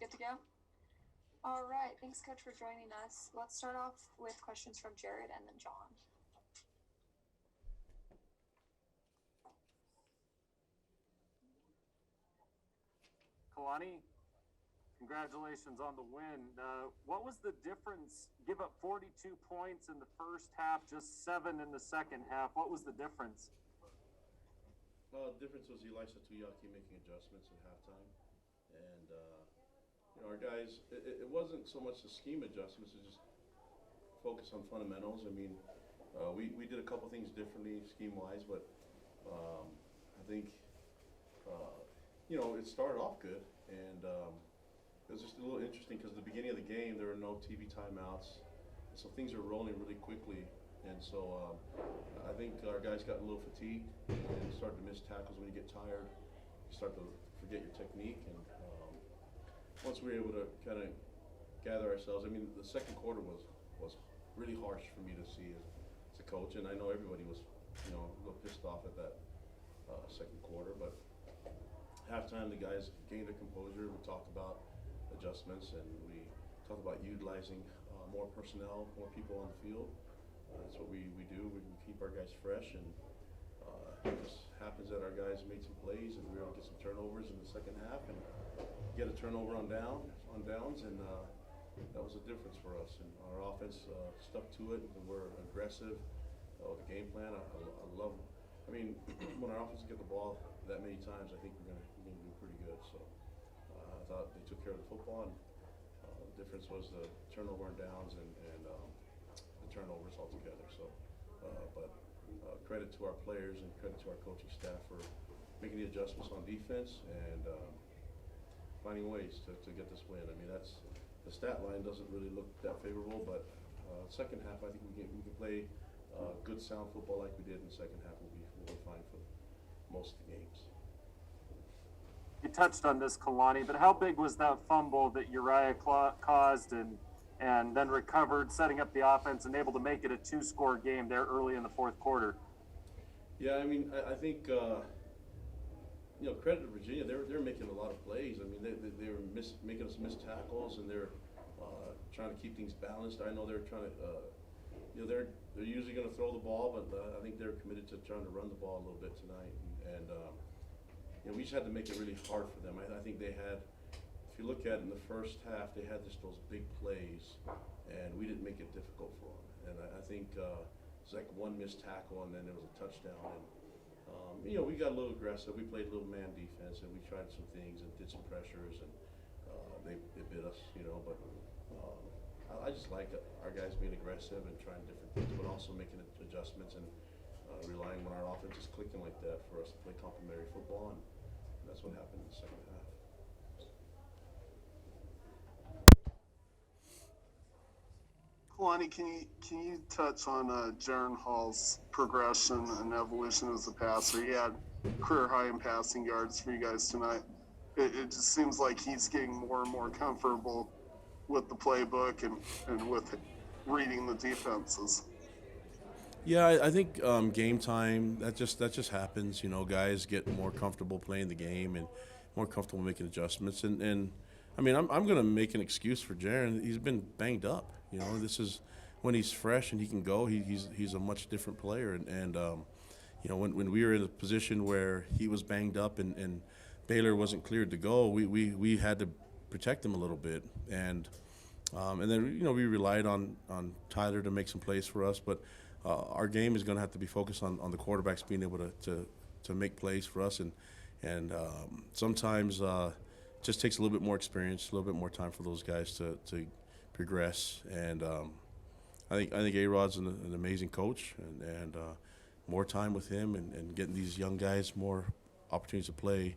Good to go? All right. Thanks, Coach, for joining us. Let's start off with questions from Jared and then John. Kalani, congratulations on the win. What was the difference? Give up 42 points in the first half, just 7 in the second half. What was the difference? The difference was Eli Sitake making adjustments at halftime. And, our guys, it wasn't so much the scheme adjustments, it just focus on fundamentals. I mean, we did a couple things differently scheme-wise, but I think, it started off good. And it was just a little interesting because at the beginning of the game, there were no TV timeouts. So things are rolling really quickly. And so I think our guys got a little fatigued and started to miss tackles. When you get tired, you start to forget your technique. And once we were able to kind of gather ourselves, I mean, the second quarter was really harsh for me to see as a coach. And I know everybody was, a little pissed off at that second quarter. But halftime, the guys gained their composure. We talked about adjustments, and we talked about utilizing more personnel, more people on the field. That's what we do. We keep our guys fresh, and it just happens that our guys made some plays, and we were able to get some turnovers in the second half, and get a turnover on downs, and that was a difference for us. And our offense stuck to it, and we're aggressive with the game plan. I love. I mean, when our offense get the ball that many times, I think we're gonna do pretty good. So I thought they took care of the football, and the difference was the turnover on downs and turnovers altogether. So, but credit to our players and credit to our coaching staff for making the adjustments on defense and finding ways to get this win. I mean, that's the stat line doesn't really look that favorable, but second half I think we can play good sound football like we did in the second half. We'll be fine for most of the games. You touched on this, Kalani, but how big was that fumble that Uriah caused and then recovered, setting up the offense and able to make it a 2-score game there early in the fourth quarter? Yeah, I mean, I think credit to Virginia. They're making a lot of plays. I mean, they were making us miss tackles, and they're trying to keep things balanced. I know they're trying to, they're usually going to throw the ball, but I think they're committed to trying to run the ball a little bit tonight. And we just had to make it really hard for them. I think they had. If you look at it in the first half, they had just those big plays, and we didn't make it difficult for them. And I think it's like one missed tackle, and then there was a touchdown. And we got a little aggressive. We played a little man defense, and we tried some things and did some pressures, and they bit us, But I just like our guys being aggressive and trying different things, but also making adjustments and relying on our offense is clicking like that for us to play complementary football, and that's what happened in the second half. Kalani, can you touch on Jaron Hall's progression and evolution as a passer? He had career high in passing yards for you guys tonight. It just seems like he's getting more and more comfortable with the playbook and with reading the defenses. Yeah, I think game time that just happens. Guys get more comfortable playing the game and more comfortable making adjustments. And I mean, I'm going to make an excuse for Jaron. He's been banged up. This is when he's fresh and he can go. He's a much different player. And when we were in a position where he was banged up and Baylor wasn't cleared to go, we had to protect him a little bit. And then we relied on Tyler to make some plays for us, but our game is going to have to be focused on the quarterbacks being able to make plays for us, and sometimes it just takes a little bit more experience, a little bit more time for those guys to progress. And I think A-Rod's an amazing coach, and more time with him and getting these young guys more opportunities to play.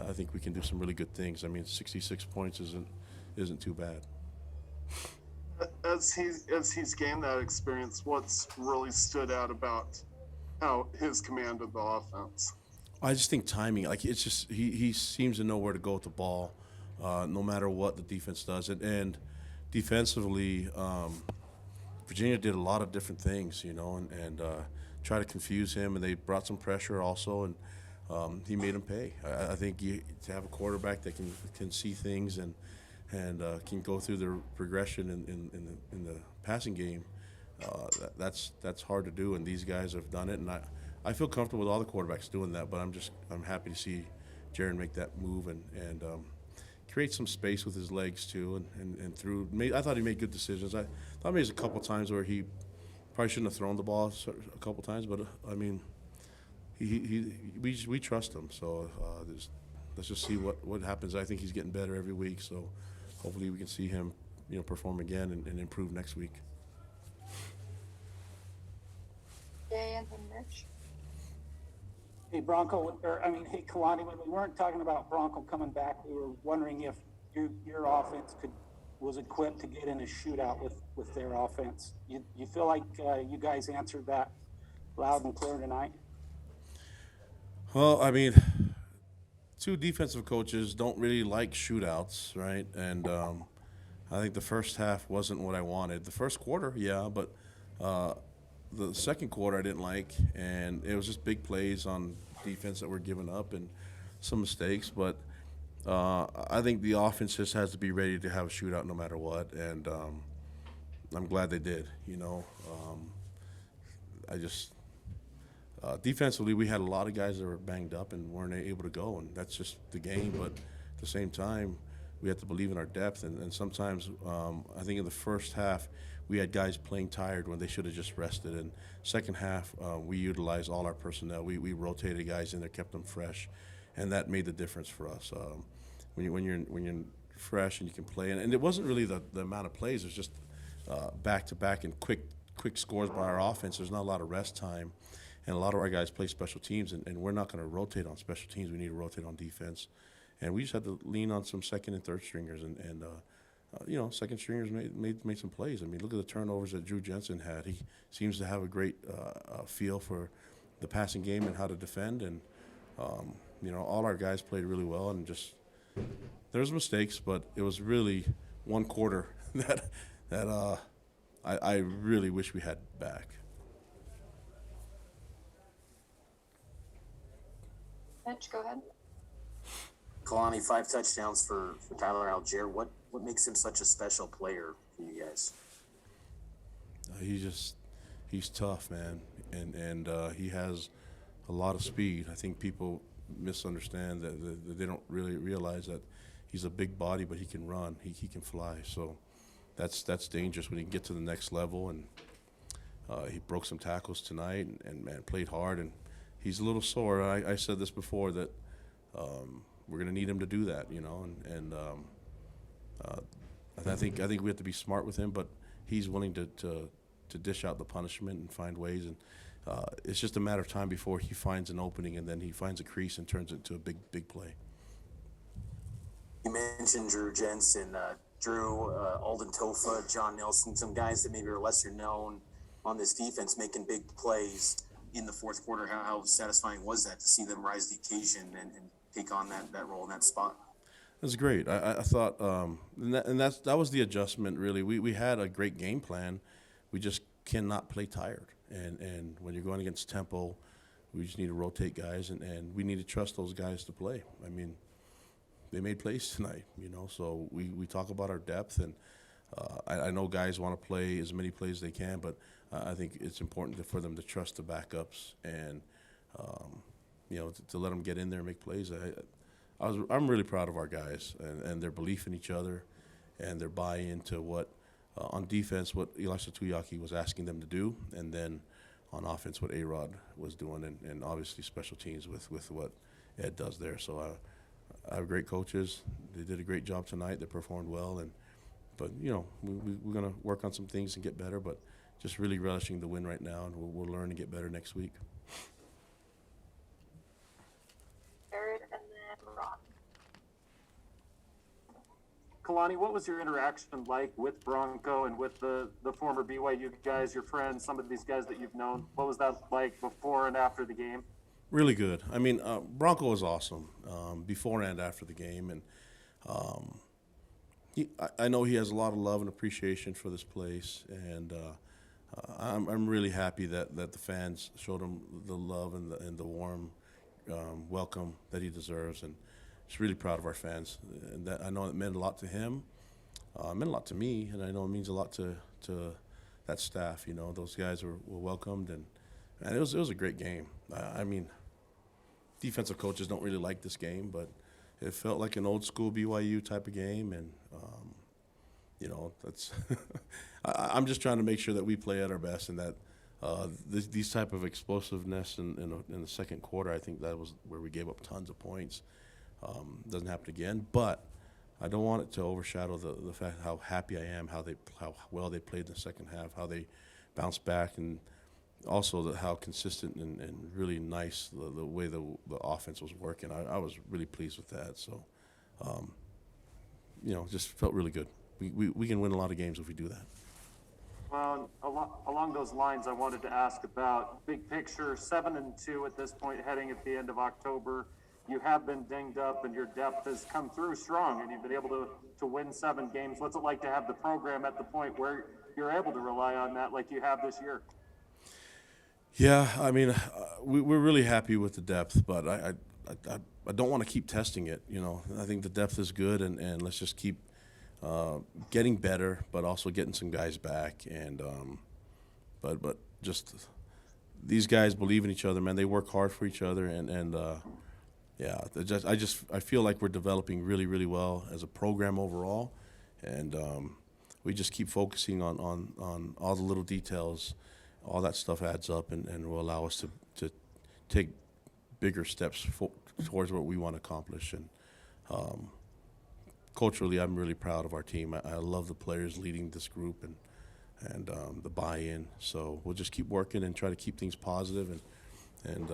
I think we can do some really good things. I mean, 66 points isn't too bad. As he's gained that experience, what's really stood out about how his command of the offense? I just think timing. Like, it's just he seems to know where to go with the ball, no matter what the defense does. And defensively, Virginia did a lot of different things, and try to confuse him. And they brought some pressure also, and he made him pay. I think to have a quarterback that can see things and and can go through the progression in the passing game, that's hard to do, and these guys have done it, and I feel comfortable with all the quarterbacks doing that, but I'm happy to see Jaron make that move and create some space with his legs too, and I thought he made good decisions. I thought maybe a couple times where he probably shouldn't have thrown the ball a couple times, but I mean, we trust him, so let's just see what happens. I think he's getting better every week, so hopefully we can see him, perform again and improve next week. Jay and then Mitch. Hey, hey, Kalani, when we weren't talking about Bronco coming back, we were wondering if your offense was equipped to get in a shootout with their offense. You feel like you guys answered that loud and clear tonight? Well, I mean, two defensive coaches don't really like shootouts, right? And I think the first half wasn't what I wanted. The first quarter, yeah, but the second quarter I didn't like, and it was just big plays on defense that were given up and some mistakes. But I think the offense just has to be ready to have a shootout no matter what, and I'm glad they did. Defensively, we had a lot of guys that were banged up and weren't able to go, and that's just the game. But at the same time, we have to believe in our depth, and sometimes I think in the first half we had guys playing tired when they should have just rested. And second half, we utilized all our personnel. We rotated guys in there, kept them fresh, and that made the difference for us. When you're fresh and you can play, and it wasn't really the amount of plays. It was just back to back and quick scores by our offense. There's not a lot of rest time, and a lot of our guys play special teams, and we're not going to rotate on special teams. We need to rotate on defense, and we just had to lean on some second and third stringers, and second stringers made some plays. I mean, look at the turnovers that Drew Jensen had. He seems to have a great feel for the passing game and how to defend, and all our guys played really well, and just there was mistakes, but it was really one quarter that I really wish we had back. Mitch, go ahead. Kalani, 5 touchdowns for Tyler Algier. What makes him such a special player for you guys? He's tough, man, and he has a lot of speed. I think people misunderstand that they don't really realize that he's a big body, but he can run, he can fly. So that's dangerous when he can get to the next level. And he broke some tackles tonight and played hard. And he's a little sore. I said this before that we're going to need him to do that, and I think we have to be smart with him, but he's willing to dish out the punishment and find ways, and it's just a matter of time before he finds an opening, and then he finds a crease and turns it into a big play. You mentioned Drew Jensen, Alden Tofa, John Nelson, some guys that maybe are lesser known on this defense making big plays in the fourth quarter. How satisfying was that to see them rise to the occasion and take on that role in that spot? It was great. I thought, that was the adjustment. Really, we had a great game plan. We just cannot play tired. And when you're going against tempo, we just need to rotate guys, and we need to trust those guys to play. I mean, they made plays tonight, So we talk about our depth, and I know guys want to play as many plays as they can, but I think it's important for them to trust the backups and to let them get in there and make plays. I'm really proud of our guys and their belief in each other and their buy-in to what on defense what Elisha Tuyaki was asking them to do, and then on offense what A-Rod was doing, and obviously special teams with what Ed does there. So I have great coaches. They did a great job tonight. They performed well, but we're going to work on some things and get better, but just really relishing the win right now, and we'll learn and get better next week. Jared and then Ron. Kalani, what was your interaction like with Bronco and with the former BYU guys, your friends, some of these guys that you've known? What was that like before and after the game? Really good. I mean, Bronco was awesome before and after the game, and I know he has a lot of love and appreciation for this place, and I'm really happy that the fans showed him the love and the warm welcome that he deserves, and just really proud of our fans. And that I know it meant a lot to him, It meant a lot to me, and I know it means a lot to that staff. You know, those guys were welcomed, and it was a great game. I mean, defensive coaches don't really like this game, but it felt like an old school BYU type of game, and you know, that's I'm just trying to make sure that we play at our best, and that these type of explosiveness in the second quarter, I think that was where we gave up tons of points. Doesn't happen again, but I don't want it to overshadow the fact how happy I am, how well they played in the second half, how they bounced back, and also how consistent and really nice the way the offense was working. I was really pleased with that. So, you know, just felt really good. We can win a lot of games if we do that. Well, along those lines, I wanted to ask about big picture, 7-2 at this point, heading at the end of October. You have been dinged up, and your depth has come through strong, and you've been able to win 7 games. What's it like to have the program at the point where you're able to rely on that like you have this year? Yeah, I mean, we're really happy with the depth, but I don't want to keep testing it. You know, I think the depth is good, and let's just keep getting better, but also getting some guys back. And but just these guys believe in each other, man. They work hard for each other, and yeah, I feel like we're developing really, really well as a program overall, and we just keep focusing on all the little details. All that stuff adds up and will allow us to take bigger steps towards what we want to accomplish. And culturally, I'm really proud of our team. I love the players leading this group and the buy-in. So we'll just keep working and try to keep things positive and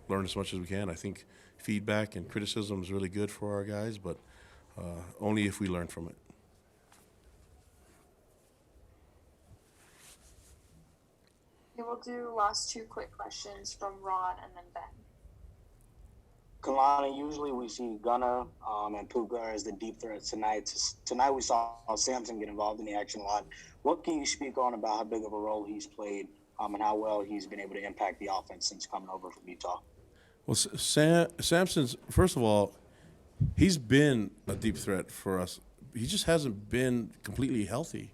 learn as much as we can. I think feedback and criticism is really good for our guys, but only if we learn from it. Okay, we'll do last 2 quick questions from Ron and then Ben. Kalani, usually we see Gunnar and Puka as the deep threats tonight. Tonight we saw Samson get involved in the action a lot. What can you speak on about how big of a role he's played and how well he's been able to impact the offense since coming over from Utah? Well, Samson's, first of all, he's been a deep threat for us. He just hasn't been completely healthy.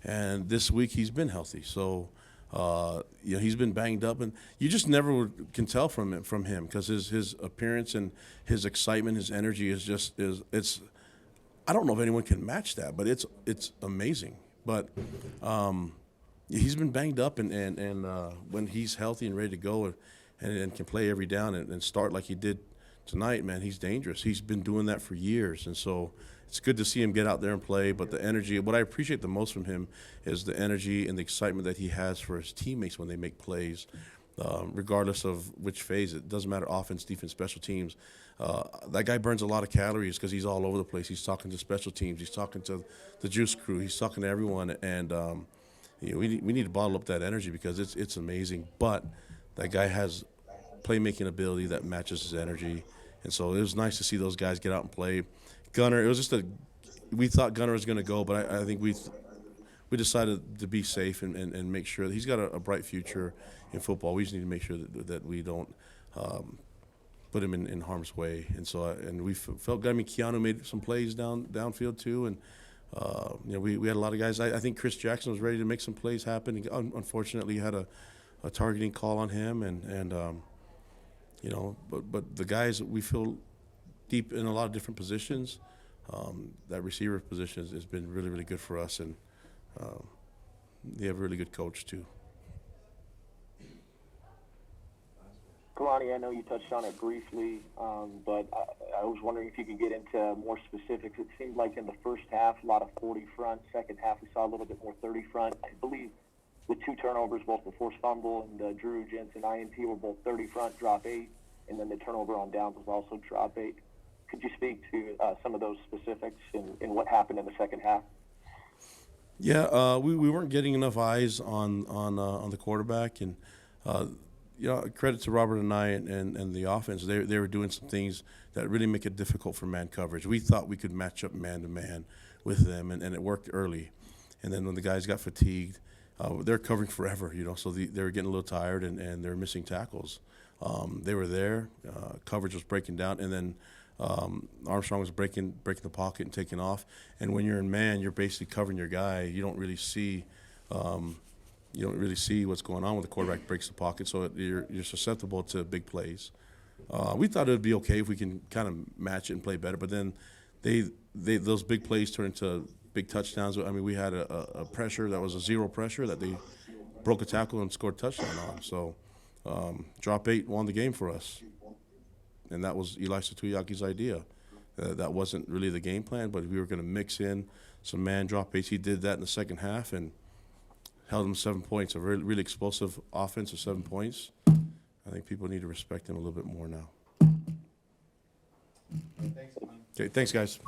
And this week he's been healthy. So, you know, he's been banged up, and you just never can tell from him because his appearance and his excitement, his energy it's I don't know if anyone can match that, but it's amazing. But he's been banged up, and when he's healthy and ready to go and can play every down and start like he did tonight, man, he's dangerous. He's been doing that for years, and so it's good to see him get out there and play. But the energy, what I appreciate the most from him is the energy and the excitement that he has for his teammates when they make plays, regardless of which phase. It doesn't matter, offense, defense, special teams. That guy burns a lot of calories because he's all over the place. He's talking to special teams. He's talking to the juice crew. He's talking to everyone. And you know, we need to bottle up that energy because it's amazing. But that guy has playmaking ability that matches his energy. And so it was nice to see those guys get out and play. Gunnar, it was just we thought Gunnar was going to go, but I think we decided to be safe and make sure that he's got a bright future in football. We just need to make sure that we don't put him in harm's way. And so and we felt good. I mean, Keanu made some plays downfield too, and you know, we had a lot of guys. I think Chris Jackson was ready to make some plays happen. He unfortunately had a targeting call on him, and you know, but the guys, we feel deep in a lot of different positions. That receiver position has been really, really good for us, and they have a really good coach too. Kalani, I know you touched on it briefly, but I was wondering if you could get into more specifics. It seemed like in the first half, a lot of 40 front. Second half, we saw a little bit more 30 front. I believe with 2 turnovers, both the forced fumble and Drew Jensen INT were both 30 front, drop 8, and then the turnover on downs was also drop 8. Could you speak to some of those specifics and what happened in the second half? Yeah, we weren't getting enough eyes on the quarterback, and you know, credit to Robert and I and the offense. They were doing some things that really make it difficult for man coverage. We thought we could match up man to man with them, and it worked early. And then when the guys got fatigued, they're covering forever, you know, so they were getting a little tired and they're missing tackles. They were there, coverage was breaking down, and then Armstrong was breaking the pocket and taking off. And when you're in man, you're basically covering your guy. You don't really see what's going on when the quarterback breaks the pocket. So you're susceptible to big plays. We thought it would be okay if we can kind of match it and play better. But then those big plays turn into big touchdowns. I mean, we had a pressure that was a zero pressure that they broke a tackle and scored a touchdown on. So drop 8 won the game for us. And that was Eli Satuyaki's idea. That wasn't really the game plan, but we were going to mix in some man drop 8s. He did that in the second half and held them 7 points, a really, really explosive offense of 7 points. I think people need to respect him a little bit more now. Thanks, man. Okay, thanks, guys.